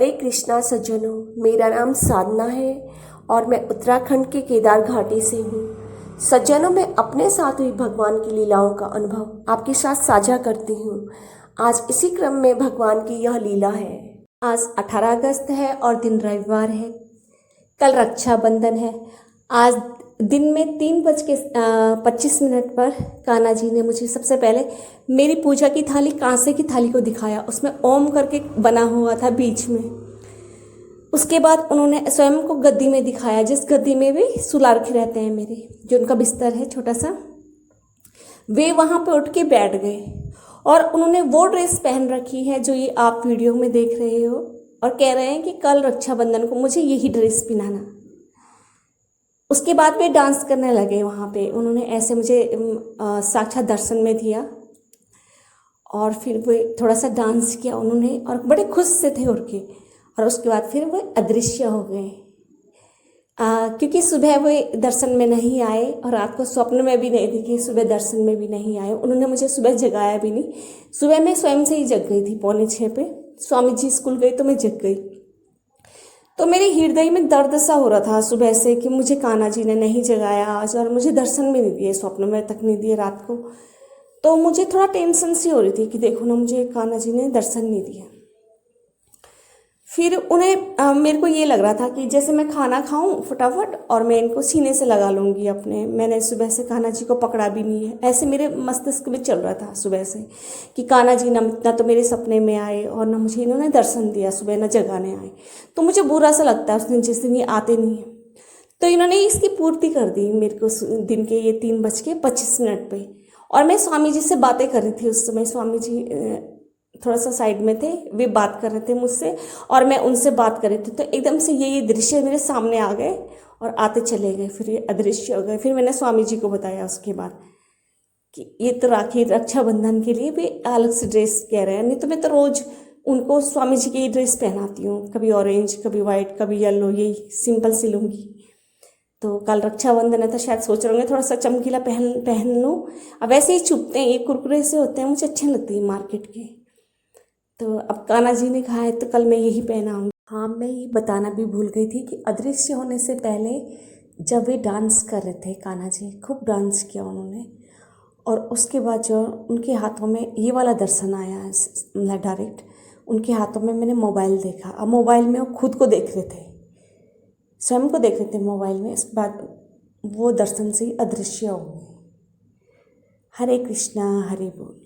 हरे कृष्णा सज्जनों, मेरा नाम साधना है और मैं उत्तराखंड के केदार घाटी से हूँ। सज्जनों, मैं अपने साथ हुई भगवान की लीलाओं का अनुभव आपके साथ साझा करती हूँ। आज इसी क्रम में भगवान की यह लीला है। आज 18 अगस्त है और दिन रविवार है। कल रक्षाबंधन है। आज दिन में 3:25 पर कान्हा जी ने मुझे सबसे पहले मेरी पूजा की थाली, कांसे की थाली को दिखाया। उसमें ओम करके बना हुआ था बीच में। उसके बाद उन्होंने स्वयं को गद्दी में दिखाया, जिस गद्दी में भी सुला रखे रहते हैं मेरे, जो उनका बिस्तर है छोटा सा। वे वहाँ पे उठ के बैठ गए और उन्होंने वो ड्रेस पहन रखी है जो ये आप वीडियो में देख रहे हो, और कह रहे हैं कि कल रक्षाबंधन को मुझे यही ड्रेस पहनाना। उसके बाद वे डांस करने लगे वहाँ पे। उन्होंने ऐसे मुझे साक्षात दर्शन में दिया और फिर वे थोड़ा सा डांस किया उन्होंने, और बड़े खुश से थे उठ के। और उसके बाद फिर वे अदृश्य हो गए, क्योंकि सुबह वे दर्शन में नहीं आए और रात को स्वप्न में भी नहीं दिखे, सुबह दर्शन में भी नहीं आए। उन्होंने मुझे सुबह जगाया भी नहीं। सुबह मैं स्वयं से ही जग गई थी, 5:45 पे। स्वामी जी स्कूल गए तो मैं जग गई। तो मेरे हृदय में दर्द सा हो रहा था सुबह से कि मुझे कान्हा जी ने नहीं जगाया आज, और मुझे दर्शन में नहीं दिए, स्वप्न में तक नहीं दिए रात को। तो मुझे थोड़ा टेंशन सी हो रही थी कि देखो ना, मुझे कान्हा जी ने दर्शन नहीं दिया। फिर उन्हें मेरे को ये लग रहा था कि जैसे मैं खाना खाऊं फटाफट और मैं इनको सीने से लगा लूँगी अपने। मैंने सुबह से कान्हा जी को पकड़ा भी नहीं है, ऐसे मेरे मस्तिष्क में चल रहा था सुबह से कि कान्हा जी ना तो मेरे सपने में आए और ना मुझे इन्होंने दर्शन दिया सुबह, ना जगाने आए। तो मुझे बुरा सा लगता है उस दिन, जिस दिन ये आते नहीं हैं। तो इन्होंने इसकी पूर्ति कर दी मेरे को दिन के ये 3:25 पे। और मैं स्वामी जी से बातें कर रही थी उस समय। स्वामी जी थोड़ा सा साइड में थे, वे बात कर रहे थे मुझसे और मैं उनसे बात कर रही थी। तो एकदम से ये दृश्य मेरे सामने आ गए और आते चले गए, फिर ये अदृश्य हो गए। फिर मैंने स्वामी जी को बताया उसके बाद कि ये तो राखी रक्षाबंधन के लिए भी अलग से ड्रेस कह रहे हैं, नहीं तो मैं तो रोज़ उनको स्वामी जी की ड्रेस पहनाती हूँ, कभी ऑरेंज, कभी वाइट, कभी येलो, यही सिंपल सी लूँगी। तो कल रक्षाबंधन है तो शायद सोच रहे होंगे थोड़ा सा चमकीला पहन लूँ। अब वैसे ही चुभते हैं, ये कुरकुरे से होते हैं, मुझे अच्छे लगते हैं मार्केट के। तो अब कान्हा जी ने कहा है तो कल मैं यही पहनाऊँगी। हाँ, मैं ये बताना भी भूल गई थी कि अदृश्य होने से पहले जब वे डांस कर रहे थे, कान्हा जी खूब डांस किया उन्होंने, और उसके बाद जो उनके हाथों में ये वाला दर्शन आया, मतलब डायरेक्ट उनके हाथों में मैंने मोबाइल देखा। अब मोबाइल में वो खुद को देख रहे थे, स्वयं को देख रहे थे मोबाइल में। इसके बाद वो दर्शन से ही अदृश्य हो गए। हरे कृष्णा, हरे बोल।